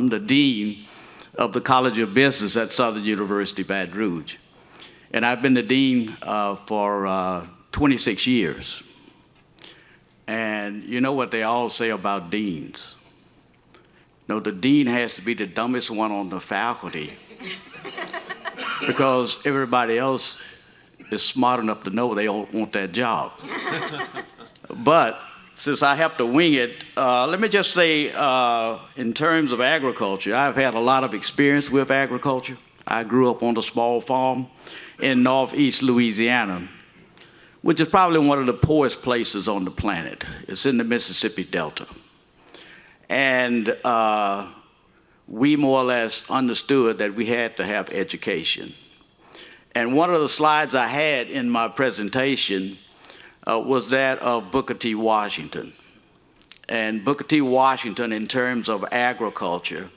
I'm the dean of the College of Business at Southern University, Baton Rouge. And I've been the dean for 26 years. And you know what they all say about deans? No, the dean has to be the dumbest one on the faculty because everybody else is smart enough to know they don't want that job. But since I have to wing it, let me just say, in terms of agriculture, I've had a lot of experience with agriculture. I grew up on a small farm in northeast Louisiana, which is probably one of the poorest places on the planet. It's in the Mississippi Delta. And we more or less understood that we had to have education. And one of the slides I had in my presentation was that of Booker T. Washington. And Booker T. Washington, in terms of agriculture,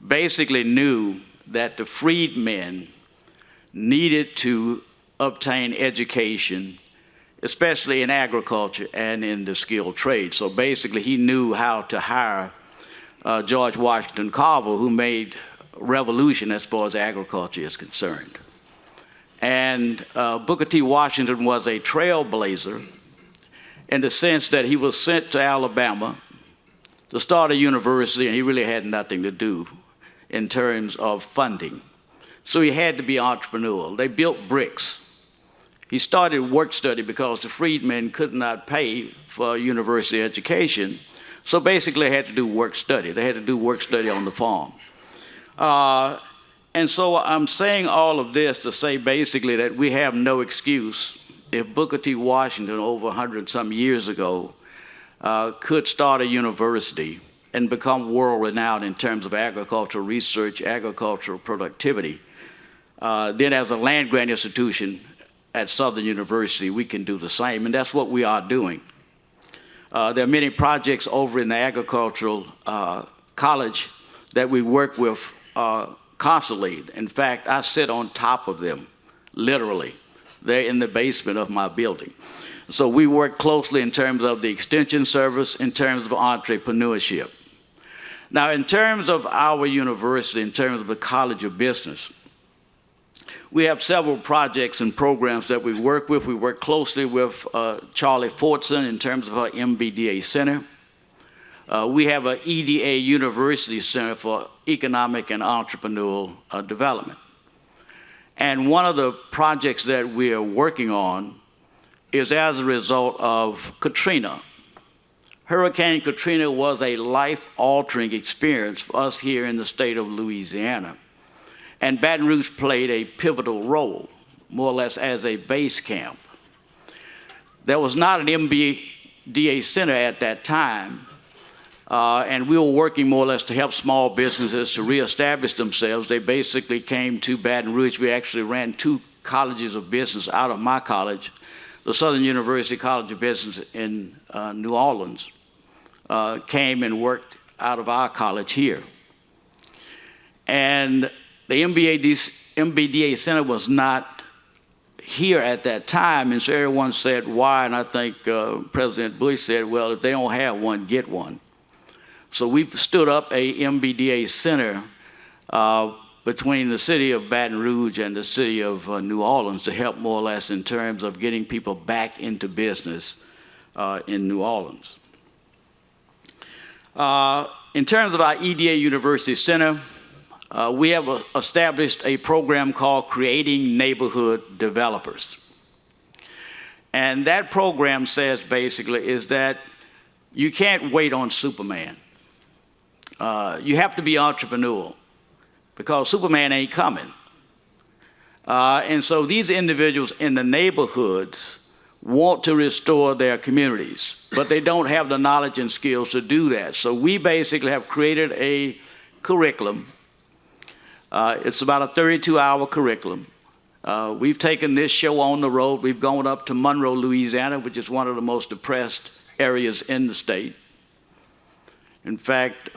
basically knew that the freedmen needed to obtain education, especially in agriculture and in the skilled trade. So basically, he knew how to hire George Washington Carver, who made revolution as far as agriculture is concerned. And Booker T. Washington was a trailblazer in the sense that he was sent to Alabama to start a university, and he really had nothing to do in terms of funding. So he had to be entrepreneurial. They built bricks. He started work study because the freedmen could not pay for university education. So basically they had to do work study. They had to do work study on the farm. And so I'm saying all of this to say basically that we have no excuse if Booker T. Washington over 100-some years ago could start a university and become world-renowned in terms of agricultural research, agricultural productivity. Then as a land-grant institution at Southern University, we can do the same, and that's what we are doing. There are many projects over in the agricultural college that we work with constantly. In fact, I sit on top of them, literally. They're in the basement of my building. So we work closely in terms of the extension service, in terms of entrepreneurship. Now, in terms of our university, in terms of the College of Business, we have several projects and programs that we work with. We work closely with Charlie Fortson in terms of our MBDA Center. We have an EDA University Center for Economic and Entrepreneurial Development. And one of the projects that we are working on is as a result of Katrina. Hurricane Katrina was a life-altering experience for us here in the state of Louisiana. And Baton Rouge played a pivotal role, more or less as a base camp. There was not an MBDA center at that time, and we were working more or less to help small businesses to reestablish themselves. They basically came to Baton Rouge. We actually ran 2 colleges of business out of my college, the Southern University College of Business in New Orleans, came and worked out of our college here. And the MBDA Center was not here at that time, and so everyone said, why? And I think President Bush said, well, if they don't have one, get one. So we stood up a MBDA Center between the city of Baton Rouge and the city of New Orleans to help more or less in terms of getting people back into business in New Orleans. In terms of our EDA University Center, we have established a program called Creating Neighborhood Developers. And that program says basically is that you can't wait on Superman. You have to be entrepreneurial because Superman ain't coming. And so these individuals in the neighborhoods want to restore their communities, but they don't have the knowledge and skills to do that. So we basically have created a curriculum. It's about a 32-hour curriculum. We've taken this show on the road. We've gone up to Monroe, Louisiana, which is one of the most depressed areas in the state. In fact,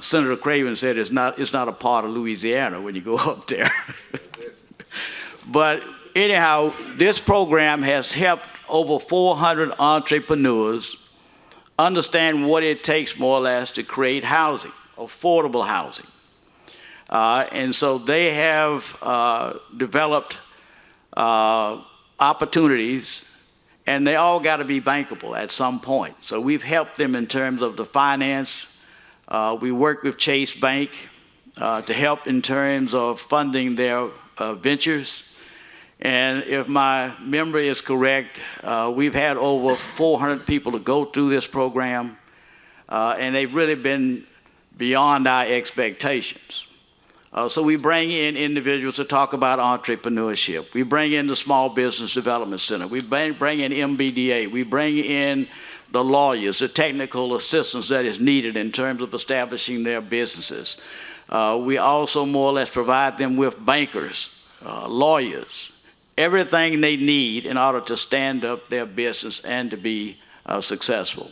Senator Craven said it's not a part of Louisiana when you go up there. But anyhow, this program has helped over 400 entrepreneurs understand what it takes more or less to create housing. affordable housing. And so they have developed opportunities, and they all got to be bankable at some point. So we've helped them in terms of the finance. We work with Chase Bank to help in terms of funding their ventures. And if my memory is correct, we've had over 400 people to go through this program, and they've really been beyond our expectations. So we bring in individuals to talk about entrepreneurship. We bring in the Small Business Development Center. We bring in MBDA. We bring in the lawyers, the technical assistance that is needed in terms of establishing their businesses. We also more or less provide them with bankers, lawyers, everything they need in order to stand up their business and to be successful.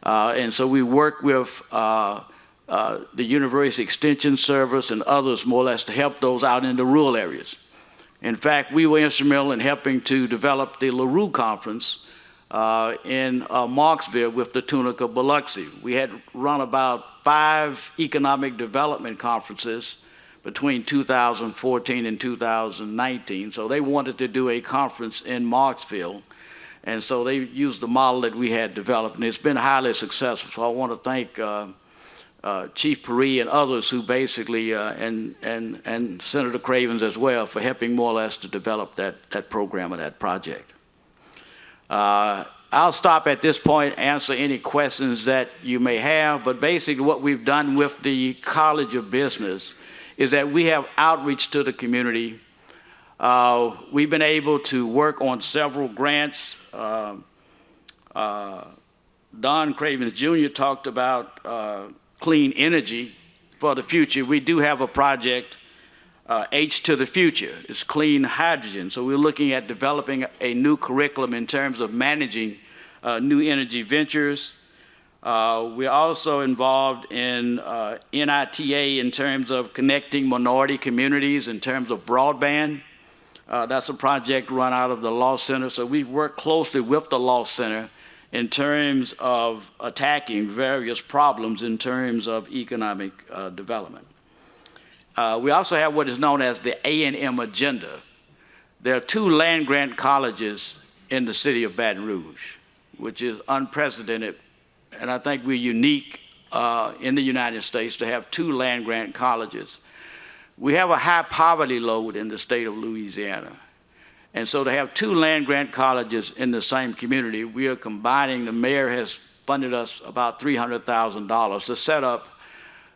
And so we work with the University Extension Service and others more or less to help those out in the rural areas. In fact, we were instrumental in helping to develop the LaRue Conference in Marksville with the Tunica Biloxi. We had run about 5 economic development conferences between 2014 and 2019. So they wanted to do a conference in Marksville. And so they used the model that we had developed, and it's been highly successful. So I want to thank Chief Perry and others who basically, and Senator Cravens as well, for helping more or less to develop that program and that project. I'll stop at this point, answer any questions that you may have, but basically what we've done with the College of Business is that we have outreach to the community. We've been able to work on several grants. Don Cravens Jr. talked about clean energy for the future. We do have a project, H to the Future. It's clean hydrogen. So we're looking at developing a new curriculum in terms of managing new energy ventures. We're also involved in NITA in terms of connecting minority communities in terms of broadband. That's a project run out of the Law Center. So we work closely with the Law Center in terms of attacking various problems in terms of economic development. We also have what is known as the A&M agenda. There are 2 land-grant colleges in the city of Baton Rouge, which is unprecedented, and I think we're unique in the United States to have 2 land-grant colleges. We have a high poverty load in the state of Louisiana. And so to have 2 land-grant colleges in the same community, we are combining. The mayor has funded us about $300,000 to set up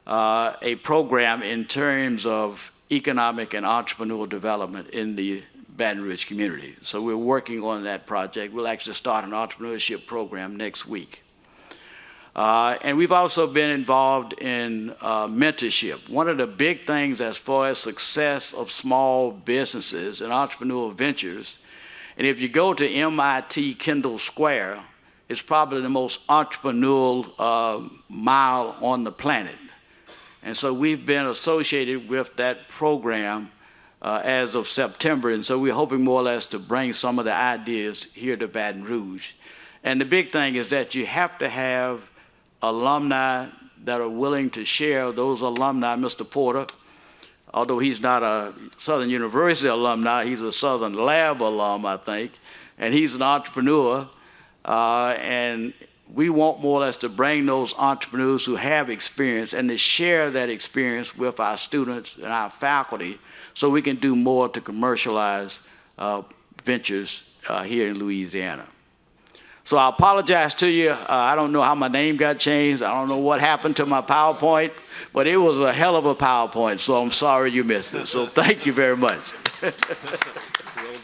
a program in terms of economic and entrepreneurial development in the Baton Rouge community. So we're working on that project. We'll actually start an entrepreneurship program next week. And we've also been involved in mentorship. One of the big things as far as success of small businesses and entrepreneurial ventures, and if you go to MIT Kendall Square, it's probably the most entrepreneurial mile on the planet. And so we've been associated with that program as of September, and so we're hoping more or less to bring some of the ideas here to Baton Rouge. And the big thing is that you have to have alumni that are willing to share. Those alumni, Mr. Porter, although he's not a Southern University alumni, he's a Southern Lab alum, I think, and he's an entrepreneur, and we want more or less to bring those entrepreneurs who have experience and to share that experience with our students and our faculty so we can do more to commercialize ventures here in Louisiana. So I apologize to you. I don't know how my name got changed. I don't know what happened to my PowerPoint, but it was a hell of a PowerPoint, so I'm sorry you missed it. So thank you very much. Well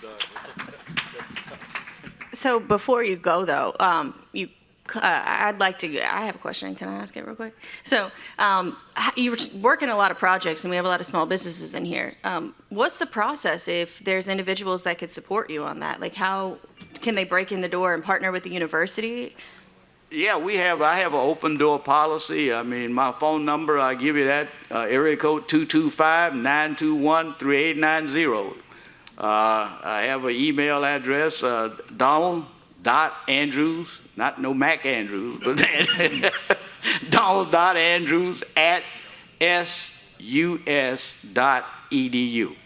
done. So before you go, though, I have a question. Can I ask it real quick? So you're working a lot of projects, and we have a lot of small businesses in here. What's the process if there's individuals that could support you on that? Like, how can they break in the door and partner with the university? Yeah, I have an open door policy. I mean, my phone number, I'll give you that, area code 225-921-3890. I have an email address, Donald.Andrews, not no Mac Andrews, but Donald.Andrews@sus.edu.